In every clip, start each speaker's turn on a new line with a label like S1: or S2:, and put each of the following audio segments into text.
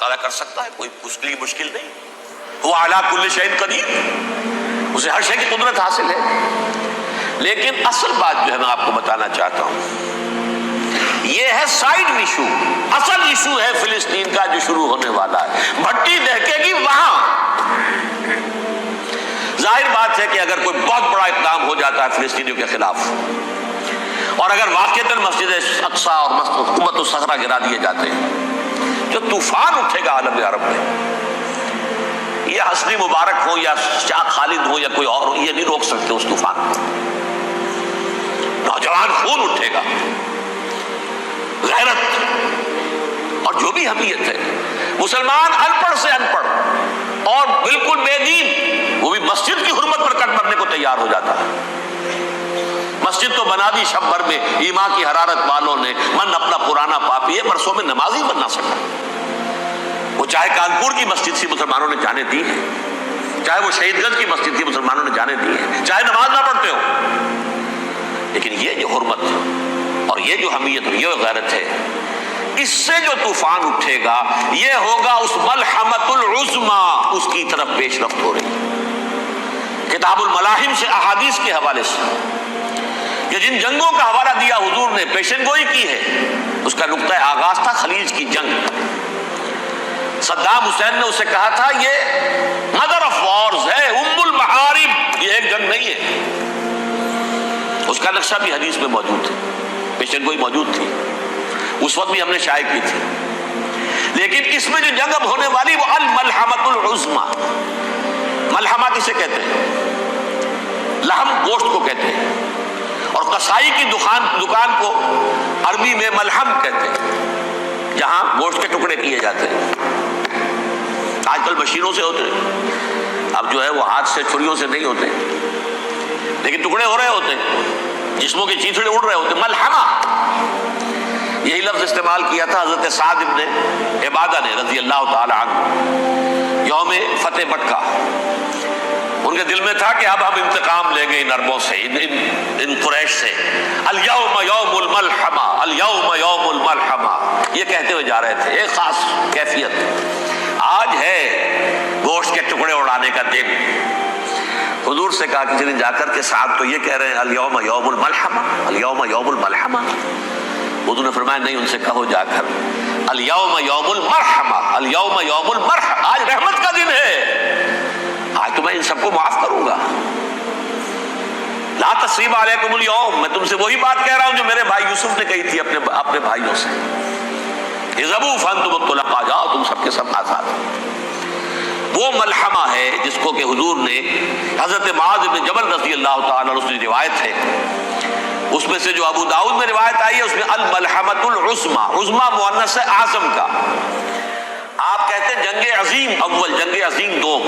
S1: تعالیٰ کر سکتا ہے، کوئی اس کے لیے مشکل نہیں. وہ اعلیٰ کل شیء قدیر، اسے ہر شے کی قدرت حاصل ہے. لیکن اصل بات جو ہے میں آپ کو بتانا چاہتا ہوں، یہ ہے سائیڈ ایشو. اصل ایشو ہے فلسطین کا جو شروع ہونے والا ہے. بھٹی دہکے گی وہاں. ظاہر بات ہے کہ اگر کوئی بہت بڑا اقدام ہو جاتا ہے فلسطینیوں کے خلاف، اور اگر واقعتاً مسجد اقصیٰ اور حکومت الصحرا گرا دیے جاتے ہیں، جو طوفان اٹھے گا عالم عرب میں، یہ حسنی مبارک ہو یا شاہ خالد ہو یا کوئی اور ہو، یہ نہیں روک سکتے اس طوفان کو. نوجوان خون اٹھے گا، غیرت اور جو بھی حمیت ہے. مسلمان ان پڑھ سے ان پڑھ اور بالکل بے دین، وہ بھی مسجد کی حرمت پر کٹ مرنے کو تیار ہو جاتا ہے. مسجد تو بنا دی شب بھر میں ایمان کی حرارت والوں نے، من اپنا پرانا پاپی ہے، برسوں میں نماز ہی بن نہ سکا. وہ چاہے کانپور کی مسجد تھی مسلمانوں نے جانے دی ہے، چاہے وہ شہید گنج کی مسجد تھی مسلمانوں نے جانے دی ہے، چاہے نماز نہ پڑھتے ہو. لیکن یہ جو حرمت اور یہ جو حمیت اور یہ غیرت ہے، اس سے جو طوفان اٹھے گا یہ ہوگا اس ملحمۃ العظمی، اس کی طرف پیش رفت ہو رہی. کتاب الملاحم سے احادیث کے حوالے سے کہ جن جنگوں کا حوالہ دیا حضور نے، پیشن گوئی کی ہے، اس کا نقطہ آغاز تھا خلیج کی جنگ. صدام حسین نے اسے کہا تھا یہ مدر آف وارز ہے، ام المحارب، یہ ایک جنگ نہیں ہے. اس کا نقشہ بھی حدیث میں موجود ہے، پیشن گوئی موجود تھی، اس وقت بھی ہم نے شائع کی تھی. لیکن اس میں جو جنگ اب ہونے والی وہ الملحمۃ العظمی. ملحمہ کسے کہتے ہیں؟ لحم گوشت کو کہتے ہیں، اور قصائی کی دکان کو عربی میں ملحم کہتے ہیں، جہاں گوشت کے ٹکڑے کیے جاتے ہیں. آج کل مشینوں سے ہوتے ہیں، اب جو ہے وہ ہاتھ سے چھریوں سے نہیں ہوتے، لیکن ٹکڑے ہو رہے ہوتے ہیں، جسموں کے چیتھڑے اڑ رہے ہوتے ہیں. ملحمہ یہی لفظ استعمال کیا تھا حضرت سعد ابن عبادہ نے رضی اللہ تعالی عنہ یوم فتح مکہ. ان کے دل میں تھا کہ اب ہم انتقام لیں گے ان عربوں سے، ان قریش سے. الیوم یوم الملحمہ، الیوم یوم الملحمہ، یہ کہتے ہوئے جا رہے تھے. ایک خاص کیفیت، آج ہے گوشت کے ٹکڑے اڑانے کا دن. حضور سے کہا کسی نے جا کر کے سعد تو یہ کہہ رہے ہیں الیوم یوم الملحمہ، الیوم یوم الملحمہ. حضور نے فرمایا نہیں، ان سے کہو جا کر الیوم یوم المرحمہ، الیوم یوم المرحمہ، آج رحمت کا دن ہے، آج تو میں ان سب کو معاف کروں گا. لا تثریب علیکم اليوم، میں تم سے وہی بات کہہ رہا ہوں جو میرے بھائی یوسف نے کہی تھی اپنے بھائیوں سے، اذهبوا فانتم الطلقاء، جاؤ تم سب کے سب آزاد. وہ ملحمہ ہے جس کو کہ حضور نے حضرت معاذ بن جبل رضی اللہ تعالیٰ عنہ کی روایت ہے، اس میں سے جو ابو داؤد میں روایت آئی ہے اس میں الملحمۃ العظمی، عظمی مؤنث ہے اعظم کا. آپ کہتے ہیں جنگ عظیم اول، جنگ عظیم دوم.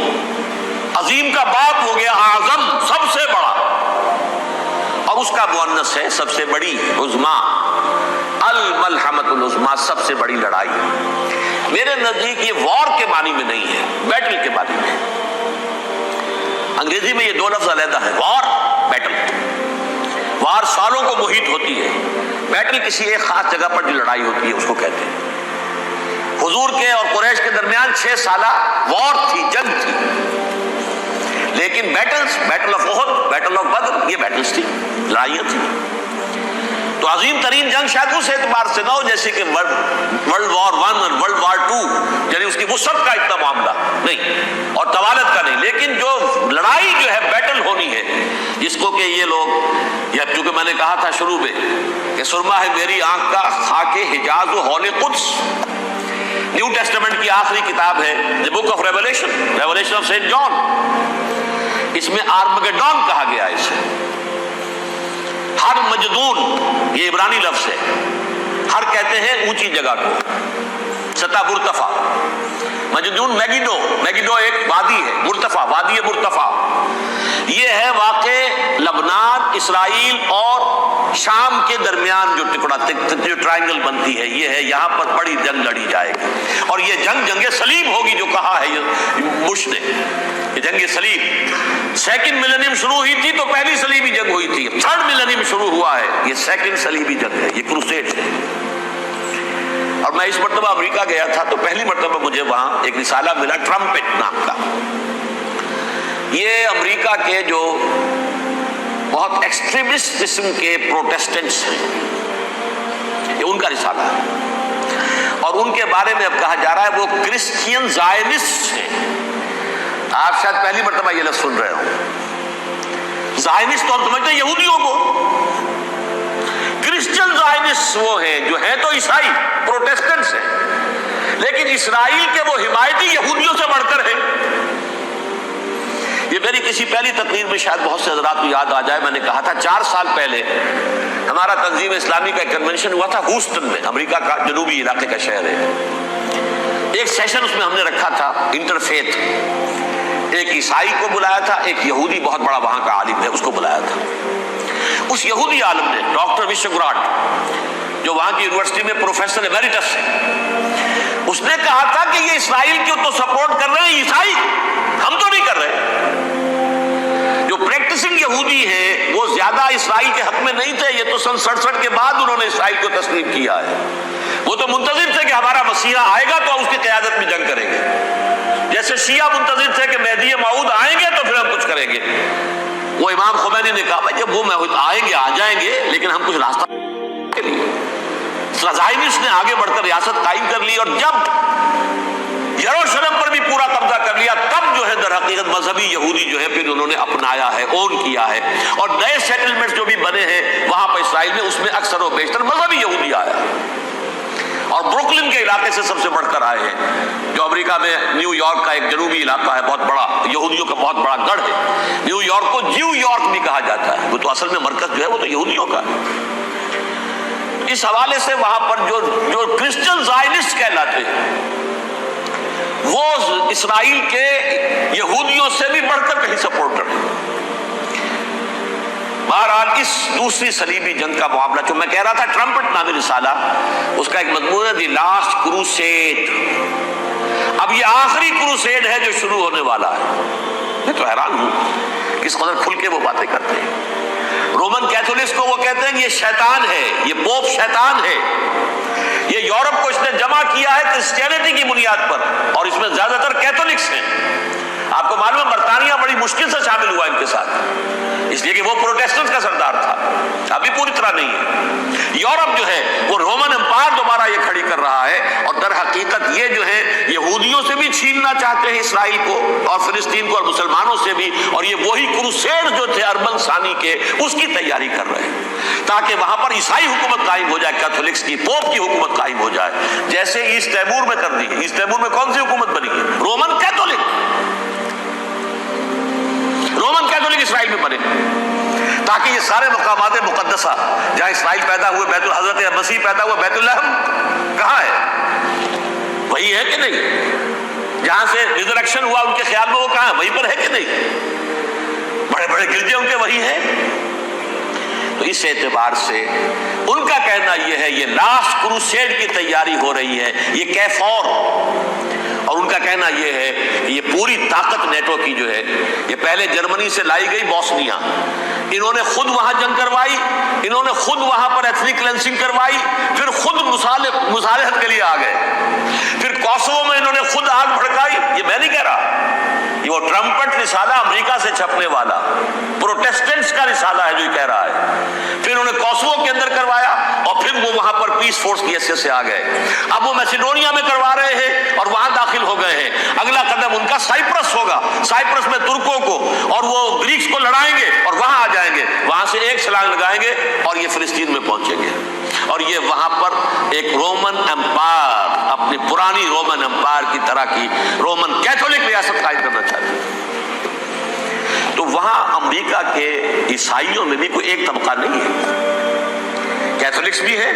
S1: عظیم کا باپ ہو گیا اعظم، سب سے بڑا، اور اس کا مؤنث ہے سب سے بڑی، عظمی. الملحمۃ العظمی، سب سے بڑی لڑائی. میرے نزدیک یہ وار کے معنی میں نہیں ہے، بیٹل کے معنی میں. انگریزی میں یہ دو لفظ علیحدہ ہے، وار، بیٹل. وار سالوں کو محیط ہوتی ہے، بیٹل کسی ایک خاص جگہ پر جو لڑائی ہوتی ہے اس کو کہتے ہیں. حضور کے اور قریش کے درمیان 6 سالہ وار تھی، جنگ تھی. لیکن battles, battle of Uhud, battle of Badr, یہ بیٹلز تھی، لڑائیاں تھی. تو عظیم ترین جنگ شاید اس اعتبار سے نہ ہو جیسے کہ ورلڈ وار 1 اور ورلڈ وار 2، یعنی اس کی وسعت کا اتنا معاملہ نہیں اور طوالت کا نہیں. لیکن جو لڑائی جو ہے بیٹل ہونی ہے، جس کو کہ یہ لوگ، یا چونکہ میں نے کہا تھا شروع میں کہ سرما ہے میری آنکھ کا خاک حجاز و ہول قدس، نیو ٹیسٹمنٹ کی آخری کتاب ہے the book of revelation, revelation of saint John. اس میں آرمگیڈون کہا گیا ہے اسے. ہر مجدون یہ عبرانی لفظ ہے، ہر کہتے ہیں اونچی جگہ کو، سطح مرتفع. مجدون میگیڈو، میگیڈو ایک وادی ہے، مرتفع، وادی مرتفع. یہ ہے واقع لبنان، اسرائیل اور شام کے درمیان جو ٹکڑا، جو ٹرائنگل بنتی ہے، یہ ہے، یہاں پر بڑی جنگ لڑی جائے گی. اور یہ جنگ صلیب ہوگی، جو کہا ہے بش نے، یہ جنگ صلیب. سیکنڈ ملینیم شروع ہوئی تھی تو پہلی صلیبی جنگ ہوئی تھی، تھرڈ ملینیم شروع ہوا ہے، یہ سیکنڈ صلیبی جنگ ہے، یہ کروسیڈ ہے. اور میں اس مرتبہ امریکہ گیا تھا تو پہلی مرتبہ مجھے وہاں ایک رسالہ ملا ٹرمپٹ نام کا. یہ امریکہ کے جو بہت ایکسٹریمسٹ قسم کے پروٹیسٹنٹس ہیں یہ ان کا رسالہ ہے، اور ان کے بارے میں اب کہا جا رہا ہے وہ کرسچین زائنسٹ ہیں. آپ شاید پہلی مرتبہ یہ لفظ سن رہے ہو. زائنسٹ تو ہم سمجھتے ہیں یہودیوں کو، کرسچین زائنسٹ وہ ہیں جو ہیں تو عیسائی پروٹیسٹنٹس ہیں، لیکن اسرائیل کے وہ حمایتی یہودیوں سے بڑھ کر ہیں. یہ میری کسی پہلی تقریر میں شاید بہت سے حضرات کو یاد آ جائے، میں نے کہا تھا 4 سال پہلے ہمارا تنظیم اسلامی کا ایک کنونشن ہوا تھا ہیوسٹن میں، امریکہ کا جنوبی علاقے کا شہر ہے. ایک سیشن اس میں ہم نے رکھا تھا انٹرفیتھ، ایک عیسائی کو بلایا تھا، ایک یہودی بہت بڑا وہاں کا عالم ہے اس کو بلایا تھا. اس یہودی عالم نے ڈاکٹر وشگراٹ جو وہاں کی یونیورسٹی میں پروفیسر ایمیریٹس ہے، اس نے کہا تھا کہ یہ اسرائیل کو تو سپورٹ کر رہے ہیں عیسائی، ہم تو نہیں کر رہے. جو پریکٹسنگ یہودی ہیں وہ زیادہ اسرائیل کے حق میں نہیں تھے، یہ تو سن 67 کے بعد انہوں نے اسرائیل کو تسلیم کیا ہے. وہ تو منتظر تھے کہ ہمارا مسیحا آئے گا تو اس کی قیادت میں جنگ کریں گے، جیسے شیعہ منتظر تھے کہ مہدی موعود آئیں گے تو پھر ہم کچھ کریں گے. وہ امام خمینی نے کہا بھائی جب وہ آئیں گے آ جائیں گے، لیکن ہم کچھ راستہ کے لیے. زائنسٹ نے آگے بڑھ کر ریاست قائم کر لی، اور جب یروشلم پر بھی پورا قبضہ کر لیا تب جو ہے در حقیقت مذہبی یہودی جو ہے پھر انہوں نے اپنایا ہے، اون کیا ہے، اور نئے سیٹلمنٹس جو بھی بنے ہیں وہاں پر اسرائیل میں اس میں اکثر و بیشتر مذہبی یہودی آیا، اور بروکلن کے علاقے سے سب سے بڑھ کر آئے ہیں، جو امریکہ میں نیو یارک کا ایک جنوبی علاقہ ہے بہت بڑا، یہودیوں کا بہت بڑا گڑھ ہے. نیو یارک کو جیو یارک بھی کہا جاتا ہے، وہ تو اصل میں مرکز جو ہے وہ تو یہودیوں کا ہے. اس حوالے سے وہاں پر جو کرسچن زائنسٹ کہلاتے ہیں وہ اسرائیل کے یہودیوں سے بھی بڑھ کر کہیں سپورٹ کرتے ہیں. بہرحال اس دوسری صلیبی جنگ کا معاملہ جو میں کہہ رہا تھا ٹرمپٹ نامی رسالہ، اس کا ایک مضمون ہے دی لاسٹ کروسیڈ. اب یہ آخری کروسیڈ ہے جو شروع ہونے والا ہے. میں تو حیران ہوں کس قدر کھل کے وہ باتیں کرتے ہیں. رومن کیتھولکس کو وہ کہتے ہیں کہ یہ شیطان ہے، یہ پوپ شیطان ہے، یہ یورپ کو اس نے جمع کیا ہے کرسچینٹی کی بنیاد پر، اور اس میں زیادہ تر کیتھولکس ہیں. آپ کو معلوم ہے برطانیہ بڑی مشکل سے شامل ہوا ان کے ساتھ، اس لیے کہ وہ پروٹیسٹنٹ کا سردار تھا، ابھی پوری طرح نہیں ہے. یورپ جو ہے وہ رومن امپائر دوبارہ یہ کھڑی کر رہا ہے، اور در حقیقت یہ جو ہے یہودیوں سے بھی چھیننا چاہتے ہیں اسرائیل کو اور فلسطین کو، اور مسلمانوں سے بھی، اور یہ وہی کروسیڈ جو تھے اربن ثانی کے اس کی تیاری کر رہے ہیں تاکہ وہاں پر عیسائی حکومت قائم ہو جائے، کیتھولکس کی پوپ کی حکومت قائم ہو جائے، جیسے ایسٹ تیمور میں کر دی ہے. ایسٹ تیمور میں کون سی حکومت بنی ہے؟ Roman Catholic. رومن کیتھولک اسرائیل میں بنے تاکہ یہ سارے مقامات مقدسہ جہاں اسرائیل پیدا ہوئے، بیت حضرت مسیح پیدا ہوا، بیت لحم کہاں ہے؟ وہی ہے کہ نہیں؟ جہاں سے ریزریکشن ہوا ان کے خیال میں وہ کہاں ہے؟ وہیں پر ہے کہ نہیں؟ بڑے بڑے گرجے ان کے وہی ہیں. تو اس اعتبار سے ان کا کہنا یہ ہے یہ لاسٹ کروسیڈ کی تیاری ہو رہی ہے، یہ کیفور. اور ان کا کہنا یہ ہے کہ یہ پوری طاقت نیٹو کی جو ہے یہ پہلے جرمنی سے لائی گئی بوسنیا، انہوں نے خود وہاں جنگ کروائی، انہوں نے خود وہاں پر ایتھنک کلینسنگ کروائی، پھر خود مصالحت کے لیے آ گئے، پھر کوسوو میں انہوں نے خود آگ بھڑکائی. یہ میں نہیں کہہ رہا، یہ وہ ٹرمپٹ رسالہ امریکہ سے چھپنے والا پروٹیسٹنٹس کا رسالہ ہے جو یہ کہہ رہا ہے. پھر انہوں نے کوسوو کے اندر کروایا، اور پھر وہ وہاں پر پیس فورس کی حیثیت سے آ گئے. اب وہ میسیڈونیا میں کروا رہے ہیں اور وہاں داخل ہو گئے ہیں. اگلا قدم ان کا سائپرس ہوگا، سائپرس میں ترکوں کو اور وہ گریکس کو لڑائیں گے اور وہاں آ جائیں گے، وہاں سے ایک چھلانگ لگائیں گے اور یہ فلسطین میں پہنچیں گے. اور یہ وہاں پر ایک رومن امپائر، اپنی پرانی رومن امپائر کی طرح کی رومن کیتھولک ریاست قائم کرنا چاہتے ہیں. تو وہاں امریکہ کے عیسائیوں میں بھی کوئی ایک طبقہ نہیں ہے، کیتھولکس بھی ہے،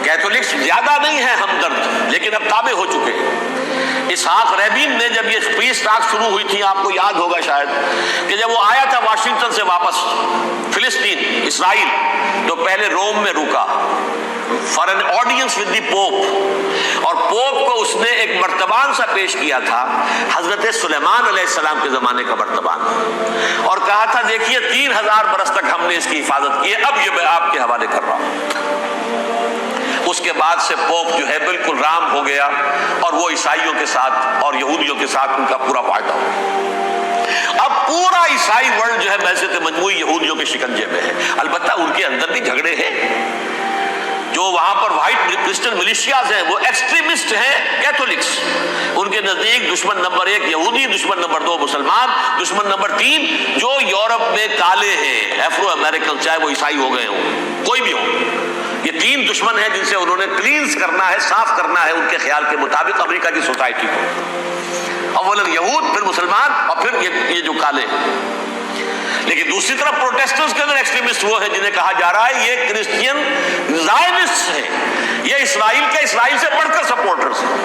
S1: کیتھولکس زیادہ نہیں ہے ہمدرد، لیکن اب تابع ہو چکے ہیں. اسحاق ریبین نے جب یہ پیس ٹاک شروع ہوئی تھی، آپ کو یاد ہوگا شاید کہ جب وہ آیا تھا واشنگٹن سے واپس فلسطین اسرائیل، تو پہلے روم میں رکا for an audience with the pope, اور پوپ کو اس نے ایک مرتبان سا پیش کیا تھا، حضرت سلیمان علیہ السلام کے زمانے کا مرتبان، اور کہا تھا دیکھیے 3000 برس تک ہم نے اس کی حفاظت کی ہے، اب یہ میں آپ کے حوالے کر رہا ہوں. اس کے بعد سے پوپ جو ہے بالکل رام ہو گیا اور وہ عیسائیوں کے ساتھ اور یہودیوں کے ساتھ ان کا پورا فائدہ ہو۔ اب پورا عیسائی ورلڈ جو ہے بحثیت مجموعی یہودیوں کے شکنجے میں ہے۔ البتہ ان کے اندر بھی جھگڑے ہیں، جو وہاں پر وائٹ کرسچن ملیشیاز ہیں وہ ایکسٹریمسٹ ہیں کیتھولکس، ان کے نزدیک دشمن نمبر 1 یہودی، دشمن نمبر 2 مسلمان، دشمن نمبر 3 جو یورپ میں کالے ہیں، ایفرو امریکن، چاہے وہ عیسائی ہو گئے ہوں کوئی بھی ہو، یہ 3 دشمن ہیں جن سے انہوں نے کلینز کرنا ہے، صاف کرنا ہے ان کے خیال کے مطابق امریکہ کی سوسائٹی کو، اولاً یہود، پھر مسلمان اور پھر یہ جو کالے ہیں۔ لیکن دوسری طرف پروٹیسٹنٹس کے اندر ایکسٹریمسٹ وہ ہیں جنہیں کہا جا رہا ہے یہ کرسچین زائنسٹ ہیں، یہ اسرائیل سے بڑھ کر سپورٹرز ہیں۔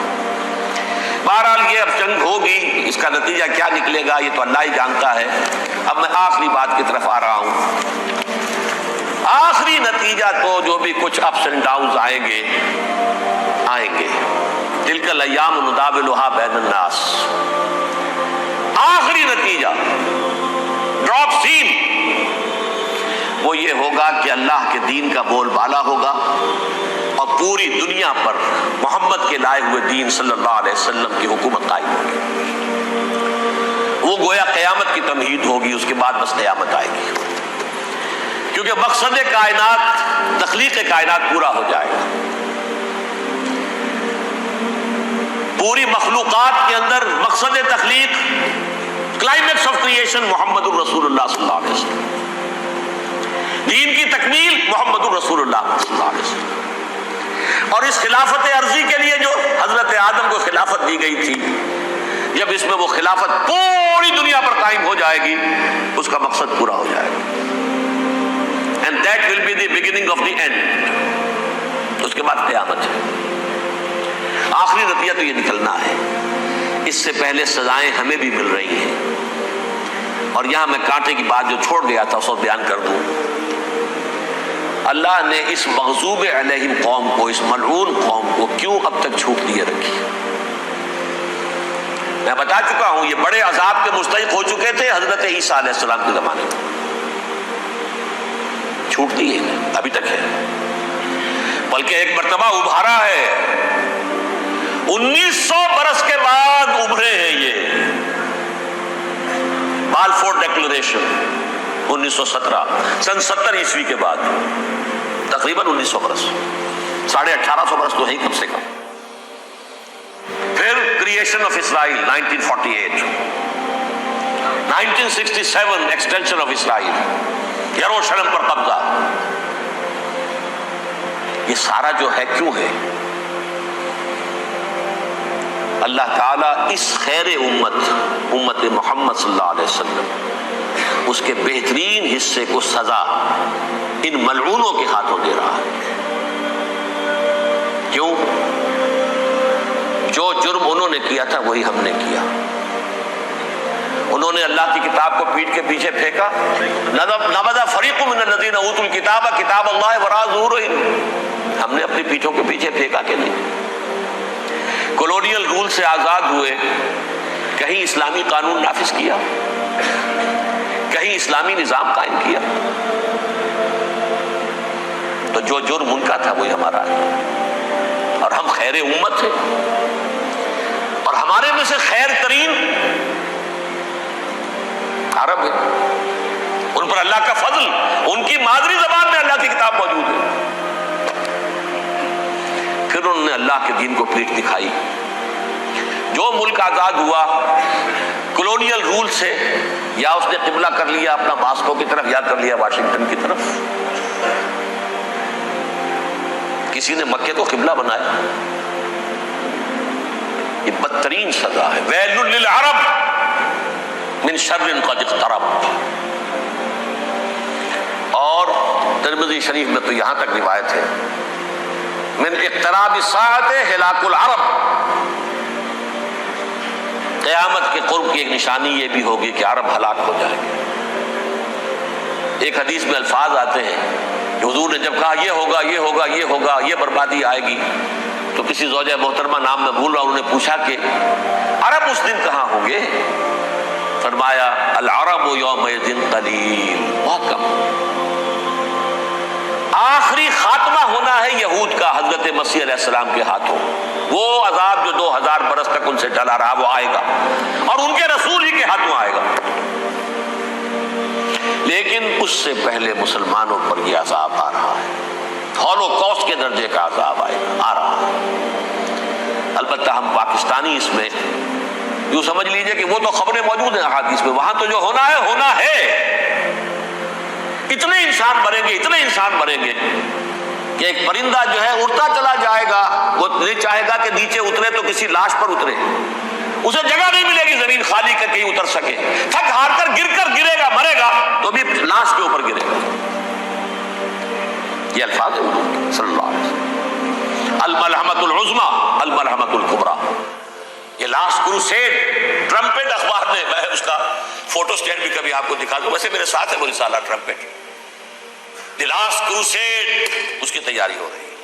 S1: بہرحال یہ اب جنگ ہوگی، اس کا نتیجہ کیا نکلے گا یہ تو اللہ ہی جانتا ہے۔ اب میں آخری بات کی طرف آ رہا ہوں۔ آخری نتیجہ تو جو بھی کچھ اپس اینڈ ڈاؤنز آئیں گے تلک الایام نداولھا بین الناس، آخری نتیجہ ڈراپ سین وہ یہ ہوگا کہ اللہ کے دین کا بول بالا ہوگا اور پوری دنیا پر محمد کے لائے ہوئے دین صلی اللہ علیہ وسلم کی حکومت قائم ہوگی۔ وہ گویا قیامت کی تمہید ہوگی، اس کے بعد بس قیامت آئے گی، کیونکہ مقصد کائنات، تخلیق کائنات پورا ہو جائے گا۔ پوری مخلوقات کے اندر مقصد تخلیق، کلائمیکس آف کریشن محمد الرسول اللہ صلی اللہ علیہ وسلم، دین کی تکمیل محمد الرسول اللہ صلی اللہ علیہ وسلم۔ اور اس خلافت عرضی کے لیے جو حضرت آدم کو خلافت دی گئی تھی، جب اس میں وہ خلافت پوری دنیا پر قائم ہو جائے گی اس کا مقصد پورا ہو جائے گا، and that will be the beginning of the end۔ اس کے بعد قیامت ہے۔ آخری نتیجہ تو یہ نکلنا ہے، اس سے پہلے سزائیں ہمیں بھی مل رہی ہیں، اور یہاں میں کانٹے کی بات جو چھوڑ گیا تھا اس کو بیان کر دوں۔ اللہ نے اس مغضوب علیہم قوم کو، اس ملعون قوم کو کیوں اب تک چھوٹ دیے رکھی؟ میں بتا چکا ہوں یہ بڑے عذاب کے مستحق ہو چکے تھے حضرت عیسیٰ علیہ السلام کے زمانے میں، چھوٹ دی ہے، ابھی تک ہے، بلکہ ایک مرتبہ ابھارا ہے، 1900 برس کے بعد ابھرے ہیں یہ، بالفور ڈیکلریشن 1917 سن 70 عیسوی کے بعد، تقریباً 1900 برس، 1850 برس تو ہے ہی کم سے کم۔ پھر creation of Israel 1948، 1967 extension of Israel, یروشلم پر قبضہ۔ یہ سارا جو ہے کیوں ہے؟ اللہ تعالیٰ اس خیر امت محمد صلی اللہ علیہ وسلم، اس کے بہترین حصے کو سزا ان ملعونوں کے ہاتھوں دے رہا ہے۔ کیوں؟ جو جرم انہوں نے کیا تھا وہی ہم نے کیا۔ انہوں نے اللہ کی کتاب کو پیٹھ کے پیچھے پھینکا، نبذ فریق من الذین اوتوا الکتاب کتاب اللہ وراء ظہورہم، ہم نے اپنی پیٹھوں کے پیچھے پھینکا کہ نہیں؟ کولونیل رول سے آزاد ہوئے، کہیں اسلامی قانون نافذ کیا، کہیں اسلامی نظام قائم کیا؟ تو جو جرم ان کا تھا وہی ہمارا ہے، اور ہم خیر امت ہیں، اور ہمارے میں سے خیر ترین عرب ہے، ان پر اللہ کا فضل، ان کی مادری زبان میں اللہ کی کتاب موجود ہے۔ پھر انہوں نے اللہ کے دین کو پیٹھ دکھائی۔ جو ملک آزاد ہوا کولونیل رول سے، یا اس نے قبلہ کر لیا اپنا ماسکو کی طرف، یا کر لیا واشنگٹن کی طرف، کسی نے مکے کو قبلہ بنایا، یہ بدترین سزا ہے۔ ویل للعرب من شر قد اقترب۔ اور ترمذی شریف میں تو یہاں تک روایت ہے، من اقتراب الساعۃ ہلاک العرب، قیامت کے قرب کی ایک نشانی یہ بھی ہوگی کہ عرب ہلاک ہو جائیں گے۔ ایک حدیث میں الفاظ آتے ہیں کہ حضور نے جب کہا یہ ہوگا یہ ہوگا یہ ہوگا، یہ بربادی آئے گی، تو کسی زوجہ محترمہ نام میں بھول رہا ہوں، انہوں نے پوچھا کہ عرب اس دن کہاں ہوں گے؟ فرمایا العرب یومئذ قلیل، بہت کم، آخری خاتمہ ہونا ہے یہود کا حضرت مسیح علیہ السلام کے ہاتھوں. وہ عذاب جو 2000 برس تک ان سے چلا رہا وہ آئے گا اور ان کے رسول ہی کے ہاتھوں آئے گا. لیکن اس سے پہلے مسلمانوں پر یہ عذاب آ رہا ہے، ہولوکاسٹ کے درجے کا عذاب آ رہا ہے. البتہ ہم پاکستانی اس میں یوں سمجھ لیجئے کہ وہ تو خبریں موجود ہیں احادیث میں، وہاں تو جو ہونا ہے. اتنے انسان مریں گے کہ ایک پرندہ جو ہے اڑتا چلا جائے گا، وہ نہیں چاہے گا کہ نیچے اترے تو کسی لاش پر اترے، اسے جگہ نہیں ملے گی زمین خالی کر کہیں اتر سکے، تھک ہار کر گرے گا، مرے گا تو بھی لاش کے اوپر گرے گا. یہ الفاظ ہیں صلی اللہ علیہ وسلم. الملحمۃ العظمی الملحمۃ الکبریٰ. یہ لاسٹ کروسیڈ ٹرمپٹ اخبار نے، میں اس کا فوٹو اسٹیٹ بھی کبھی آپ کو دکھا دوں، ویسے میرے ساتھ ہے وہ رسالہ ٹرمپٹ. دی لاسٹ کروسیڈ اس کی تیاری ہو رہی ہے.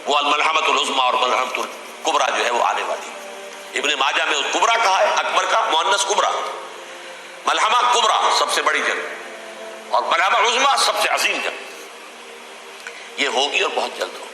S1: وہ الملحمۃ العظمی اور ملحمۃ الکبریٰ جو ہے وہ آنے والی ہے. ابن ماجہ میں کبریٰ کہا ہے، اکبر کا مؤنث کبریٰ. ملحمہ کبریٰ سب سے بڑی جنگ اور ملحمہ عظمی سب سے عظیم جنگ. یہ ہوگی اور بہت جلد ہوگی.